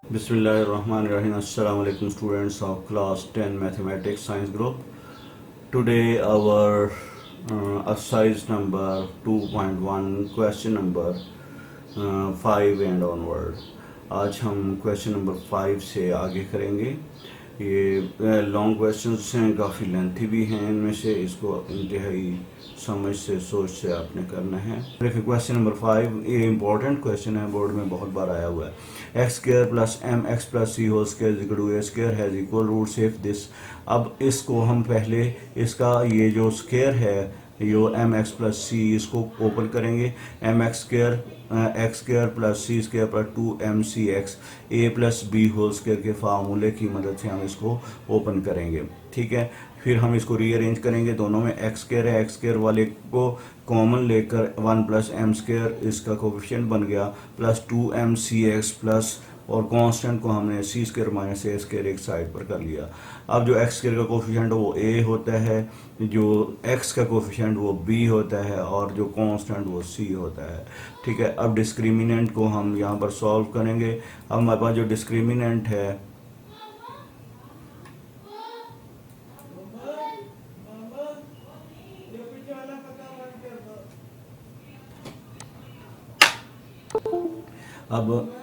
Bismillahirrahmanirrahim. Assalamu alaikum students of class 10 mathematics science group. Today our exercise number 2.1 question number 5 and onward. आज हम question number 5 से आगे करेंगे। ये long questions हैं, काफ़ी लेंथी भी हैं, इनमें से इसको इंतहाई समझ से सोच से आपने करना है। देखिए क्वेश्चन नंबर 5 ये इंपॉर्टेंट क्वेश्चन है, बोर्ड में बहुत बार आया हुआ है। X square plus m x plus c whole square equal to a square has equal roots if this. अब इसको हम पहले इसका ये जो स्क्र है यो एम एक्स प्लस सी इसको ओपन करेंगे। M x square plus c square plus 2mc(x) a plus b whole square के फार्मूले की मदद से हम इसको ओपन करेंगे। ठीक है, फिर हम इसको रीअरेंज करेंगे। दोनों में एक्स स्क्र है, एक्स स्क्र वाले को कॉमन लेकर 1 प्लस एम स्क्र इसका कोफिशिएंट बन गया प्लस 2mc(x) प्लस और कांस्टेंट को हमने सी स्क्र माइनस ए स्क्र एक साइड पर कर लिया। अब जो एक्स स्क्र का कोफिशिएंट वो ए होता है, जो एक्स का कोफिशिएंट वो बी होता है और जो कांस्टेंट वो सी होता है। ठीक है, अब डिस्क्रिमिनेंट को हम यहाँ पर सॉल्व करेंगे। अब हमारे पास जो डिस्क्रिमिनेंट है अब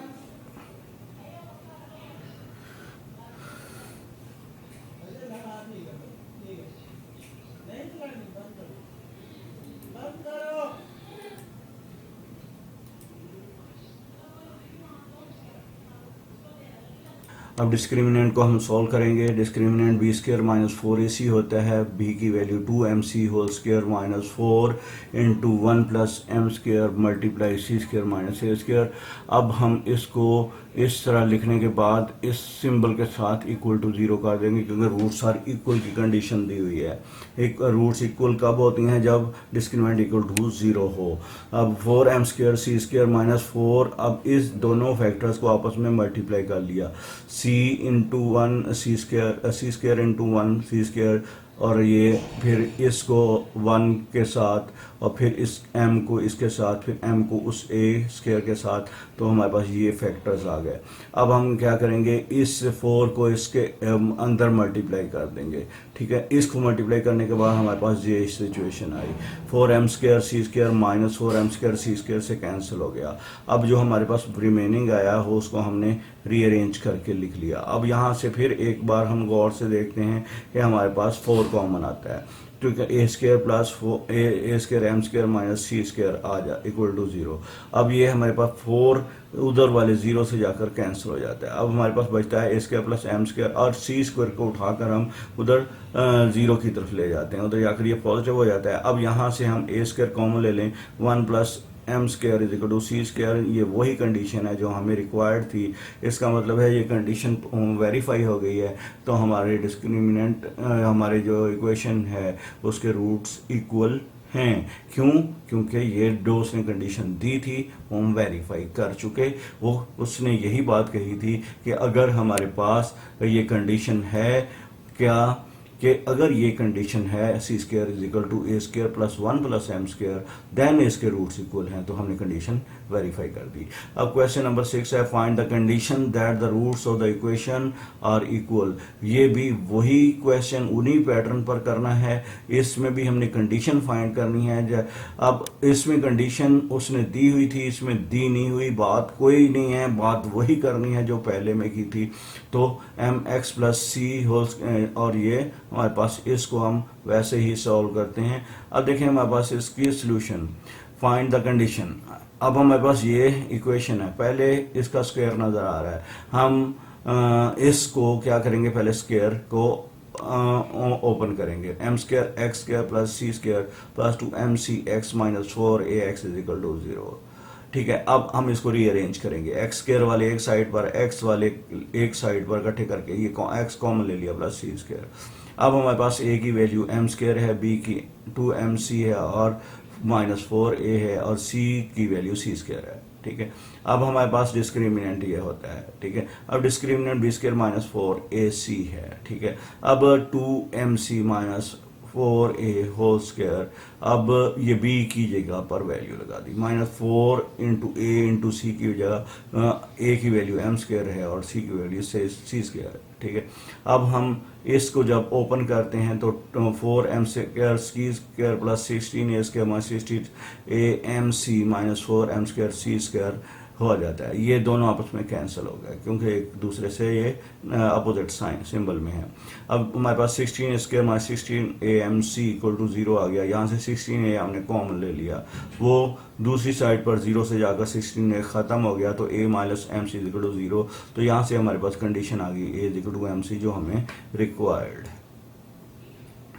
अब डिस्क्रिमिनेंट को हम सॉल्व करेंगे। Discriminant B square minus 4ac होता है, बी की value 2mc whole square minus 4 into 1 plus m square multiply c square minus a square. अब हम इसको इस तरह लिखने के बाद इस सिंबल के साथ इक्वल टू 0 कर देंगे, क्योंकि रूट्स आर इक्वल की कंडीशन दी हुई है। एक रूट्स इक्वल कब होती हैं? जब डिस्क्रिमिनेंट इक्वल टू 0 हो। अब 4m स्क्र सी स्क्र माइनस 4, अब इस दोनों फैक्टर्स को आपस में मल्टीप्लाई कर लिया, सी इंटू 1 सी स्क्र इंटू 1 सी स्क्र, और ये फिर इसको 1 के साथ और फिर इस m को इसके साथ, फिर m को उस a स्क्र के साथ, तो हमारे पास ये फैक्टर्स आ गए। अब हम क्या करेंगे, इस 4 को इसके अंदर मल्टीप्लाई कर देंगे। ठीक है, इसको मल्टीप्लाई करने के बाद हमारे पास ये सिचुएशन आई, 4m स्क्र सी स्क्र माइनस 4m स्क्र सी स्क्र से कैंसिल हो गया। अब जो हमारे पास रिमेनिंग आया हो उसको हमने रीअरेंज करके लिख लिया। अब यहाँ से फिर एक बार हम गौर से देखते हैं कि हमारे पास 4 कॉमन आता है, क्योंकि ए स्क्र प्लस ए स्क्र एम स्क्र माइनस सी स्क्र आ जा इक्वल टू 0। अब ये हमारे पास 4 उधर वाले 0 से जाकर कैंसिल हो जाता है। अब हमारे पास बचता है ए स्क्र प्लस एम स्क्र, और सी स्क्र को उठाकर हम उधर 0 की तरफ ले जाते हैं, उधर जाकर ये पॉजिटिव हो जाता है। अब यहाँ से हम ए स्क्र कॉमन ले लें, 1 plus m square is equal to c square. ये वही कंडीशन है जो हमें रिक्वायर्ड थी। इसका मतलब है ये कंडीशन वेरीफाई हो गई है, तो हमारे डिस्क्रिमिनेंट हमारे जो इक्वेशन है उसके रूट्स इक्वल हैं। क्यों? क्योंकि ये जो उसने कंडीशन दी थी वो हम वेरीफाई कर चुके। वो उसने यही बात कही थी कि अगर हमारे पास ये कंडीशन है, क्या कि अगर ये कंडीशन है c square is equal to a square plus 1 plus m square, then इसके रूट्स इक्वल हैं, तो हमने कंडीशन वेरीफाई कर दी। अब क्वेश्चन नंबर 6 है, find the condition that the roots of the equation are equal. ये भी वही क्वेश्चन उन्हीं पैटर्न पर करना है, इसमें भी हमने कंडीशन फाइंड करनी है। अब इसमें कंडीशन उसने दी हुई थी, इसमें दी नहीं हुई, बात कोई नहीं है, बात वही करनी है जो पहले में की थी। तो M x plus c whole, और ये हमारे पास इसको हम वैसे ही सॉल्व करते हैं। अब देखें हमारे पास इसकी सॉल्यूशन, फाइंड द कंडीशन। अब हमारे पास ये इक्वेशन है, पहले इसका स्क्वायर नज़र आ रहा है। हम इसको क्या करेंगे, पहले स्क्वायर को ओपन करेंगे, m square x square plus c square plus 2mc(x) minus 4ax is equal to 0। ठीक है, अब हम इसको रीअरेंज करेंगे, एक्स स्क्र वाले एक साइड पर, एक्स वाले एक साइड पर इकट्ठे करके ये एक्स कॉमन ले लिया प्लस सी स्क्र। अब हमारे पास ए की वैल्यू एम स्क्र है, बी की 2mc है और माइनस 4a है, और सी की वैल्यू सी स्क्र है। ठीक है, अब हमारे पास डिस्क्रिमिनेंट ये होता है। ठीक है, अब discriminant B square minus 4ac है। ठीक है, अब 2mc minus 4a whole square. अब ये b की जगह पर वैल्यू लगा दी, -4 इंटू a इंटू सी की जगह a की वैल्यू m स्क्वायर है और c की वैल्यू c स्क्वायर है, ठीक है। अब हम इसको जब ओपन करते हैं तो 4m square c square plus 16a square minus 16 am minus 4m square c square हो जाता है। ये दोनों आपस में कैंसिल हो गए क्योंकि एक दूसरे से ये अपोजिट साइन सिंबल में है। अब हमारे पास 16 square minus 16 amc equal to 0 आ गया। यहाँ से 16a हमने कॉमन ले लिया, वो दूसरी साइड पर 0 से जाकर 16a ख़त्म हो गया तो a minus m c equal to 0। तो यहाँ से हमारे पास कंडीशन आ गई a इक्वल टू mc जो हमें रिक्वायर्ड है,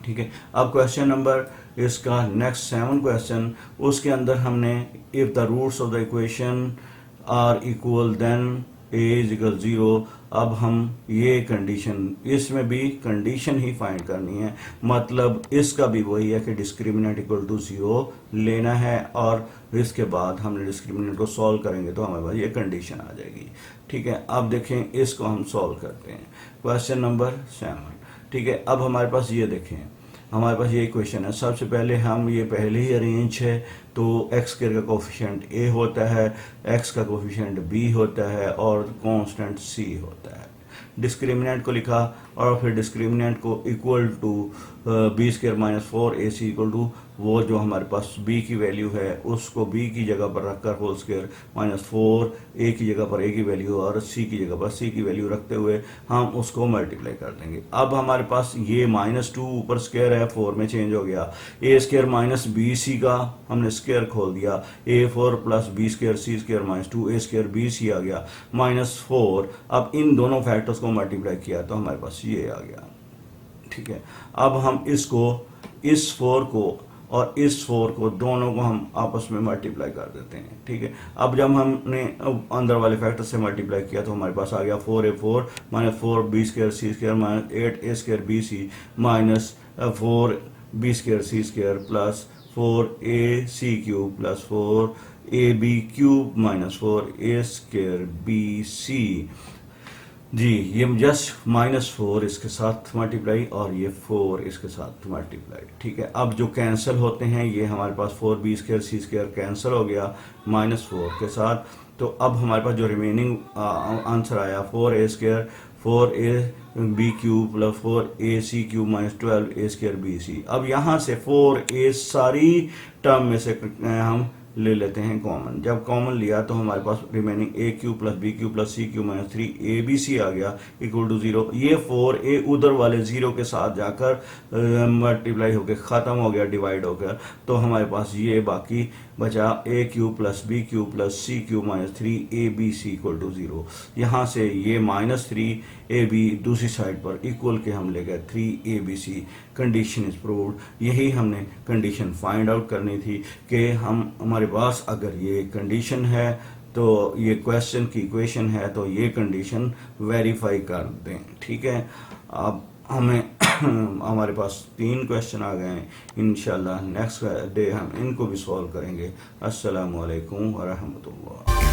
ठीक है। अब क्वेश्चन नंबर इसका नेक्स्ट 7 क्वेश्चन, उसके अंदर हमने if the roots of the equation are equal then a is equal 0। अब हम ये कंडीशन, इसमें भी कंडीशन ही फाइंड करनी है, मतलब इसका भी वही है कि डिस्क्रिमिनेंट इक्वल टू 0 लेना है और इसके बाद हमने डिस्क्रिमिनेंट को सॉल्व करेंगे तो हमारे पास ये कंडीशन आ जाएगी, ठीक है। अब देखें इसको हम सॉल्व करते हैं, क्वेश्चन नंबर 7, ठीक है। अब हमारे पास ये देखें, हमारे पास ये इक्वेशन है। सबसे पहले हम ये पहले ही अरेंज है तो x स्क्वायर का कोफिशिएंट a होता है, x का कोफिशिएंट b होता है और कांस्टेंट c होता है। डिस्क्रिमिनेंट को लिखा और फिर डिस्क्रिमिनेंट को equal to b square minus 4ac equal to वो जो हमारे पास b की वैल्यू है उसको b की जगह पर रखकर होल स्क्वायर माइनस 4a की जगह पर a की वैल्यू और c की जगह पर c की वैल्यू रखते हुए हम उसको मल्टीप्लाई कर देंगे। अब हमारे पास ये -2 ऊपर स्क्वायर है 4 में चेंज हो गया, a स्क्वायर माइनस bc का हमने स्क्वायर खोल दिया, a4 plus b square c square minus 2a square bc आ गया -4। अब इन दोनों फैक्टर्स को मल्टीप्लाई किया तो हमारे पास ये आ गया, ठीक है। अब हम इसको इस 4 को और इस 4 को दोनों को हम आपस में मल्टीप्लाई कर देते हैं, ठीक है। अब जब हमने अंदर वाले फैक्टर से मल्टीप्लाई किया तो हमारे पास आ गया 4a4 minus 4b square c square minus 8a square bc minus 4b square c square plus 4ac cube plus 4ab cube minus 4a square bc। जी ये जस्ट -4 इसके साथ मल्टीप्लाई और ये 4 इसके साथ मल्टीप्लाई, ठीक है। अब जो कैंसिल होते हैं ये हमारे पास 4b square c square cancel हो गया -4 के साथ। तो अब हमारे पास जो रिमेनिंग आंसर आया 4a square 4ab cube plus 4ac cube minus 12a square bc। अब यहाँ से 4a सारी टर्म में से हम ले लेते हैं कॉमन। जब कॉमन लिया तो हमारे पास remaining a cube plus b cube plus c cube minus 3abc आ गया इक्वल टू 0। ये 4a उधर वाले 0 के साथ जाकर मल्टीप्लाई होकर ख़त्म हो गया, डिवाइड हो गया, तो हमारे पास ये बाकी बचा a cube plus b cube plus c cube minus 3abc equal to 0। यहाँ से ये -3ab दूसरी साइड पर इक्वल के हम ले गए 3abc। Condition is proved. यही हमने कंडीशन फाइंड आउट करनी थी कि हम हमारे पास अगर ये कंडीशन है तो ये क्वेश्चन की इक्वेशन है तो ये कंडीशन वेरीफाई कर दें, ठीक है। अब हमें हमारे पास 3 क्वेश्चन आ गए हैं, इंशाल्लाह नेक्स्ट डे हम इनको भी सॉल्व करेंगे। अस्सलामु अलैकुम व रहमतुल्लाह।